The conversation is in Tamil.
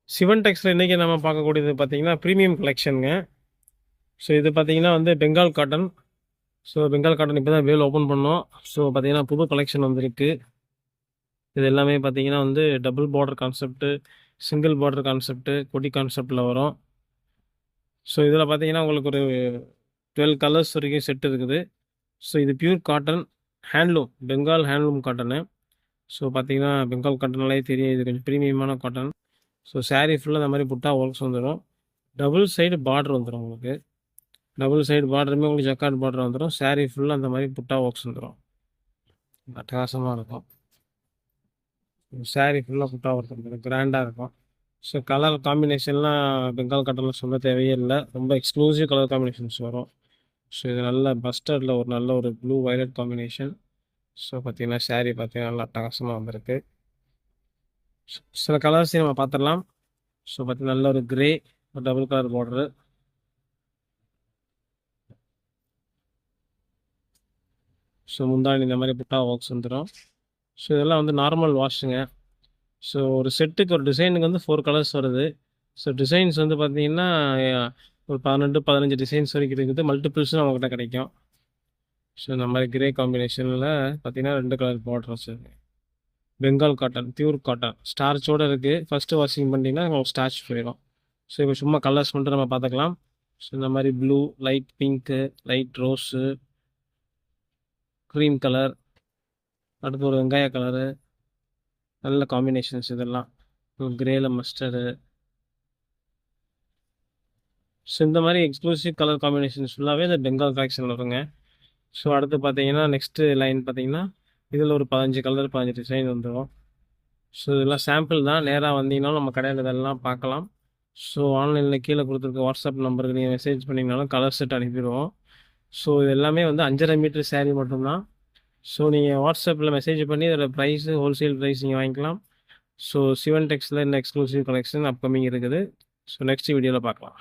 சிவன் டெக்ஸ்ல இன்றைக்கி நம்ம பார்க்கக்கூடியது பார்த்தீங்கன்னா ப்ரீமியம் கலெக்ஷனுங்க. ஸோ இது பார்த்தீங்கன்னா வந்து Bengal cotton. So Bengal cotton இப்போ தான் வேல் ஓப்பன் பண்ணோம். ஸோ பார்த்தீங்கன்னா புது கலெக்ஷன் வந்திருக்கு. இது எல்லாமே பார்த்தீங்கன்னா வந்து double border concept, single border concept, கொடி கான்செப்டில் வரும். ஸோ இதில் பார்த்தீங்கன்னா உங்களுக்கு ஒரு 12 கலர்ஸ் வரைக்கும் செட் இருக்குது. ஸோ இது pure cotton, handloom, Bengal handloom cotton. So பார்த்தீங்கன்னா பெங்கால் காட்டன்னாலே தெரியும், இது கொஞ்சம் ப்ரீமியமான காட்டன். ஸோ சாரீ ஃபுல்லாக இந்த மாதிரி புட்டா ஒர்க்ஸ் வந்துடும். டபுள் சைடு பார்டர் வந்துடும் உங்களுக்கு. டபுள் சைடு பார்டருமே உங்களுக்கு ஜக்கார்ட் பார்டர் வந்துடும். சாரீ ஃபுல்லாக அந்த மாதிரி புட்டா ஒர்க்ஸ் வந்துடும். அட்டகாசமாக இருக்கும். சாரீ ஃபுல்லாக புட்டா ஒர்க் வந்துடும், கிராண்டாக இருக்கும். ஸோ கலர் காம்பினேஷன்லாம் பெங்கால் காட்டனில் சொல்ல தேவையே இல்லை. ரொம்ப எக்ஸ்க்ளூசிவ் கலர் காம்பினேஷன்ஸ் வரும். ஸோ இது நல்ல பஸ்டர்டில் ஒரு நல்ல ஒரு ப்ளூ வயலட் காம்பினேஷன். ஸோ பார்த்தீங்கன்னா சாரீ பார்த்தீங்கன்னா நல்லா அட்டகாசமாக வந்திருக்கு. சில கலர்ஸையும் நம்ம பார்த்துடலாம். ஸோ பார்த்தீங்கன்னா நல்ல ஒரு கிரே, ஒரு டபுள் கலர் பார்டரு. ஸோ முந்தானி இந்த மாதிரி புட்டா ஒர்க்ஸ் வந்துடும். ஸோ இதெல்லாம் வந்து நார்மல் வாஷுங்க. ஸோ ஒரு செட்டுக்கு ஒரு டிசைனுக்கு வந்து 4 கலர்ஸ் வருது. ஸோ டிசைன்ஸ் வந்து பார்த்தீங்கன்னா ஒரு 18, 15 டிசைன்ஸ் வரைக்கும் இருக்குது. மல்டிபிள்ஸும் நம்மக்கிட்ட கிடைக்கும். ஸோ இந்த மாதிரி கிரே காம்பினேஷனில் பார்த்தீங்கன்னா 2 கலர் பார்டர் வச்சுருக்கு. பெங்கால் காட்டன், பியூர் காட்டன், ஸ்டார்ச்சோடு இருக்குது. ஃபஸ்ட்டு வாஷிங் பண்ணிட்டீங்கன்னா உங்களுக்கு ஸ்டார்ச் போயிடும். ஸோ இப்போ சும்மா கலர்ஸ் மட்டும் நம்ம பார்த்துக்கலாம். ஸோ இந்த மாதிரி blue, light pink, light rose, cream colour, அடுத்து ஒரு வெங்காய கலரு, நல்ல காம்பினேஷன்ஸ் இதெல்லாம். கிரேல மஸ்டர்டு. ஸோ இந்த மாதிரி எக்ஸ்க்ளூசிவ் கலர் காம்பினேஷன்ஸ் ஃபுல்லாகவே இந்த பெங்கால் கலெக்ஷன் வருங்க. ஸோ அடுத்து பார்த்தீங்கன்னா நெக்ஸ்ட்டு லைன் பார்த்தீங்கன்னா இதில் ஒரு 15 கலர் 15 டிசைன் வந்துடும். ஸோ இதெல்லாம் சாம்பிள் தான். நேராக வந்தீங்கன்னாலும் நம்ம கடையில் இதெல்லாம் பார்க்கலாம். ஸோ ஆன்லைனில் கீழே கொடுத்துருக்க வாட்ஸ்அப் நம்பருக்கு நீங்கள் மெசேஜ் பண்ணிங்கனாலும் கலர் செட் அனுப்பிடுவோம். ஸோ இது எல்லாமே வந்து 5.5 மீட்டர் சாரீ மட்டும்தான். ஸோ நீங்கள் வாட்ஸ்அப்பில் மெசேஜ் பண்ணி இதோட ப்ரைஸு, ஹோல்சேல் ப்ரைஸ் நீங்கள் வாங்கிக்கலாம். ஸோ சிவன் டெக்ஸில் இந்த எக்ஸ்க்ளூசிவ் கலெக்ஷன் அப்கமிங் இருக்குது. ஸோ நெக்ஸ்ட் வீடியோவில் பார்க்கலாம்.